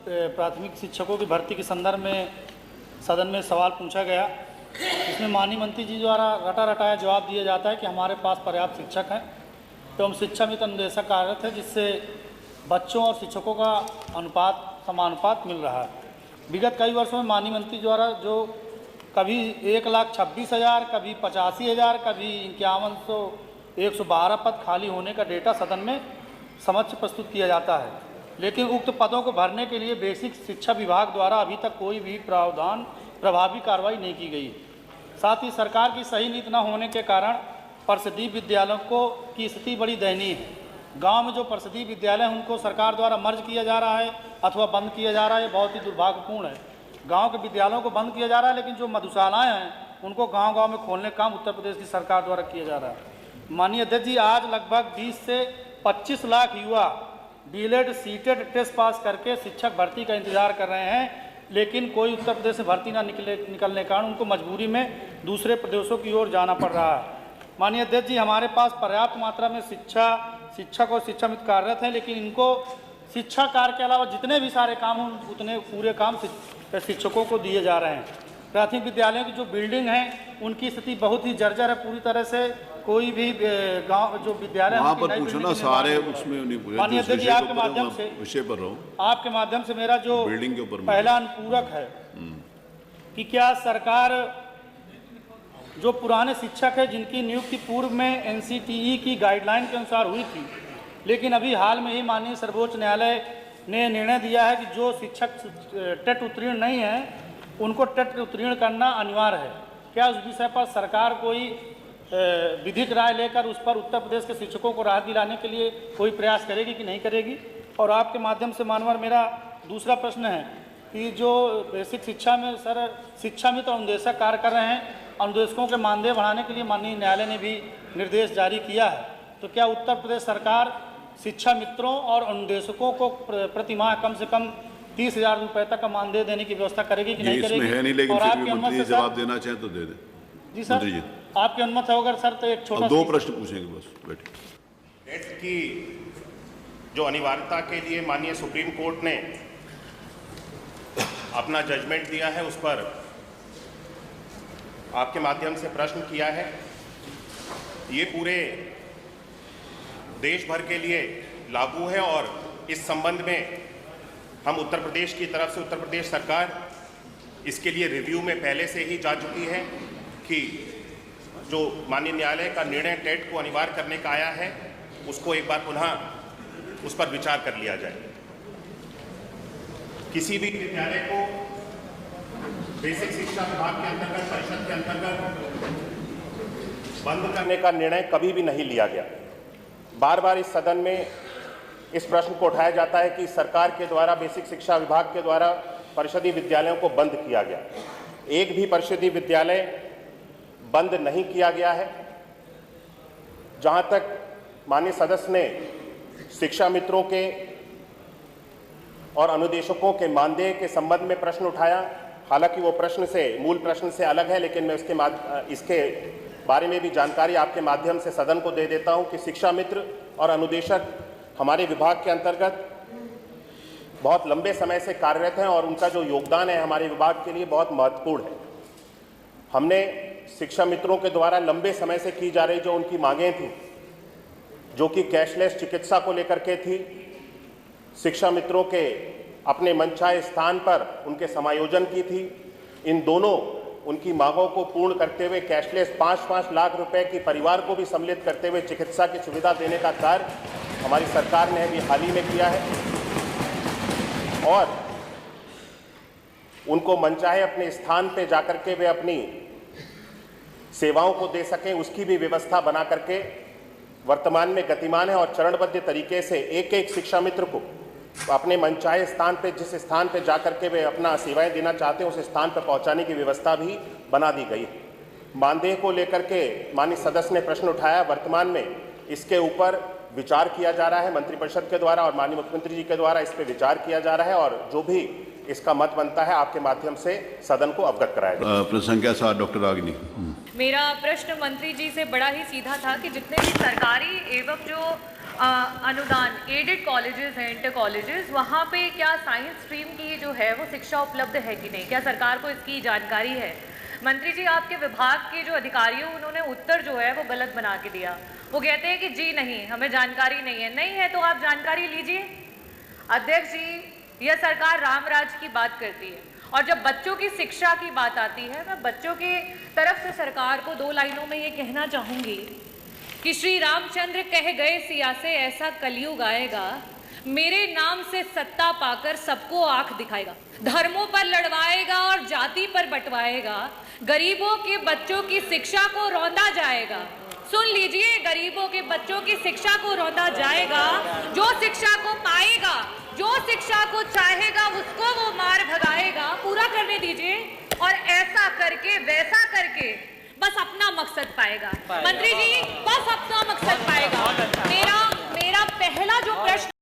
प्राथमिक शिक्षकों की भर्ती के संदर्भ में सदन में सवाल पूछा गया। इसमें माननीय मंत्री जी द्वारा रटा रटाया जवाब दिया जाता है कि हमारे पास पर्याप्त शिक्षक हैं एवं शिक्षा मित्र अनुदेशक कार्यरत है, जिससे बच्चों और शिक्षकों का समानुपात मिल रहा है। विगत कई वर्षों में माननीय मंत्री द्वारा जो कभी 1,26,000, कभी 85,000, कभी 5100, 112 पद खाली होने का डेटा सदन में समक्ष प्रस्तुत किया जाता है, लेकिन उक्त पदों को भरने के लिए बेसिक शिक्षा विभाग द्वारा अभी तक कोई भी प्रभावी कार्रवाई नहीं की गई। साथ ही सरकार की सही नीति न होने के कारण परिषदीय विद्यालयों की स्थिति बड़ी दयनीय है। गांव में जो परिषदीय विद्यालय हैं उनको सरकार द्वारा मर्ज किया जा रहा है अथवा बंद किया जा रहा है, बहुत ही दुर्भाग्यपूर्ण है। गांव के विद्यालयों को बंद किया जा रहा है, लेकिन जो मधुशालाएँ हैं उनको गांव-गांव में खोलने का काम उत्तर प्रदेश की सरकार द्वारा किया जा रहा है। माननीय अध्यक्ष जी, आज लगभग 20 से 25 लाख युवा डीएलएड सीटेड टेस्ट पास करके शिक्षक भर्ती का इंतजार कर रहे हैं, लेकिन कोई उत्तर प्रदेश से भर्ती ना निकलने के कारण उनको मजबूरी में दूसरे प्रदेशों की ओर जाना पड़ रहा है। माननीय अध्यक्ष जी, हमारे पास पर्याप्त मात्रा में शिक्षक और शिक्षा मित्र कार्यरत हैं, लेकिन इनको शिक्षा कार्य के अलावा जितने भी सारे काम हैं उतने पूरे काम शिक्षकों को दिए जा रहे हैं। प्राथमिक विद्यालयों की जो बिल्डिंग है उनकी स्थिति बहुत ही जर्जर है, पूरी तरह से कोई भी गांव जो विद्यालय वहाँ पर पूछना सारे उसमें नहीं पूछे। माननीय अध्यक्ष जी, आपके माध्यम से विषय पर रहूं, आपके माध्यम से मेरा जो बिल्डिंग के ऊपर पहला अनुपूरक है कि क्या सरकार जो पुराने शिक्षक है जिनकी नियुक्ति पूर्व में एनसीटीई की गाइडलाइन के अनुसार हुई थी, लेकिन अभी हाल में ही माननीय सर्वोच्च न्यायालय ने निर्णय दिया है कि जो शिक्षक टेट उत्तीर्ण नहीं है उनको टेट उत्तीर्ण करना अनिवार्य है, क्या उस विषय पर सरकार कोई विधिक राय लेकर उस पर उत्तर प्रदेश के शिक्षकों को राहत दिलाने के लिए कोई प्रयास करेगी कि नहीं करेगी? और आपके माध्यम से मानवर मेरा दूसरा प्रश्न है कि जो बेसिक शिक्षा में सर शिक्षा मित्र अनुदेशक कार्य कर रहे हैं, अनुदेशकों के मानदेय बढ़ाने के लिए माननीय न्यायालय ने भी निर्देश जारी किया है, तो क्या उत्तर प्रदेश सरकार शिक्षा मित्रों और अनुदेशकों को प्रति माह कम से कम 30,000 रुपये तक का मानदेय देने की व्यवस्था करेगी कि नहीं करेगी? है नहीं, लेकिन और आपकी अनुमति से जवाब देना चाहें तो दे दें। जी सर, आपकी अनुमति है अगर सर तो एक छोटा 2 प्रश्न पूछेंगे बस, बैठे। टेट की जो अनिवार्यता के लिए माननीय सुप्रीम कोर्ट ने अपना जजमेंट दिया है, उस पर आपके माध्यम से प्रश्न किया है। ये पूरे देश भर के लिए लागू है और इस संबंध में हम उत्तर प्रदेश की तरफ से उत्तर प्रदेश सरकार इसके लिए रिव्यू में पहले से ही जा चुकी है कि जो माननीय न्यायालय का निर्णय टेट को अनिवार्य करने का आया है उसको एक बार पुनः उस पर विचार कर लिया जाए। किसी भी विद्यालय को बेसिक शिक्षा विभाग के अंतर्गत परिषद के अंतर्गत बंद करने का निर्णय कभी भी नहीं लिया गया। बार बार इस सदन में इस प्रश्न को उठाया जाता है कि सरकार के द्वारा बेसिक शिक्षा विभाग के द्वारा परिषदीय विद्यालयों को बंद किया गया। एक भी परिषदीय विद्यालय बंद नहीं किया गया है। जहां तक माननीय सदस्य ने शिक्षा मित्रों के और अनुदेशकों के मानदेय के संबंध में प्रश्न उठाया, हालांकि वो मूल प्रश्न से अलग है, लेकिन मैं इसके बारे में भी जानकारी आपके माध्यम से सदन को दे देता हूं कि शिक्षा मित्र और अनुदेशक हमारे विभाग के अंतर्गत बहुत लंबे समय से कार्यरत हैं और उनका जो योगदान है हमारे विभाग के लिए बहुत महत्वपूर्ण है। हमने शिक्षा मित्रों के द्वारा लंबे समय से की जा रही जो उनकी मांगें थी, जो कि कैशलेस चिकित्सा को लेकर के थी, शिक्षा मित्रों के अपने मनचाहे स्थान पर उनके समायोजन की थी, इन दोनों उनकी मांगों को पूर्ण करते हुए कैशलेस 5-5 लाख रुपए की परिवार को भी सम्मिलित करते हुए चिकित्सा की सुविधा देने का कार्य हमारी सरकार ने अभी हाल ही में किया है और उनको मनचाहे अपने स्थान पे जाकर के वे अपनी सेवाओं को दे सकें, उसकी भी व्यवस्था बना करके वर्तमान में गतिमान है और चरणबद्ध तरीके से एक एक शिक्षा मित्र को अपने मनचाहे स्थान पे, जिस स्थान पे जाकर के वे अपना सेवाएं देना चाहते हैं उस स्थान पर पहुंचाने की व्यवस्था भी बना दी गई है। मानदेय को लेकर के माननीय सदस्य ने प्रश्न उठाया, वर्तमान में इसके ऊपर विचार किया जा रहा है मंत्रिपरिषद के द्वारा और माननीय मुख्यमंत्री जी के द्वारा इस पर विचार किया जा रहा है और जो भी इसका मत बनता है आपके माध्यम से सदन को अवगत कराया जाए। प्रश्न संख्या 7 डॉक्टर रागिनी। मेरा प्रश्न मंत्री जी से बड़ा ही सीधा था कि जितने भी सरकारी एवं जो अनुदान एडेड कॉलेजेस हैं, इंटर कॉलेजेस, वहाँ पे क्या साइंस स्ट्रीम की जो है वो शिक्षा उपलब्ध है कि नहीं, क्या सरकार को इसकी जानकारी है? मंत्री जी, आपके विभाग के जो अधिकारी हैं उन्होंने उत्तर जो है वो गलत बना के दिया। वो कहते हैं कि जी नहीं, हमें जानकारी नहीं है। नहीं है तो आप जानकारी लीजिए। अध्यक्ष जी, यह सरकार रामराज की बात करती है और जब बच्चों की शिक्षा की बात आती है, मैं बच्चों की तरफ से सरकार को 2 लाइनों में ये कहना चाहूँगी कि श्री रामचंद्र कह गए सिया से ऐसा कलयुग आएगा, मेरे नाम से सत्ता पाकर सबको आंख दिखाएगा, धर्मों पर लड़वाएगा और जाति पर बंटवाएगा, गरीबों के बच्चों की शिक्षा को रौंदा जाएगा। सुन लीजिए, गरीबों के बच्चों की शिक्षा को रौंदा जाएगा। जो शिक्षा को पाएगा, जो शिक्षा को चाहेगा, उसको वो मार भगाएगा। पूरा करने दीजिए। और ऐसा करके, वैसा करके बस अपना मकसद पाएगा। मंत्री जी, बस अपना मकसद पाएगा। मेरा पहला जो प्रश्न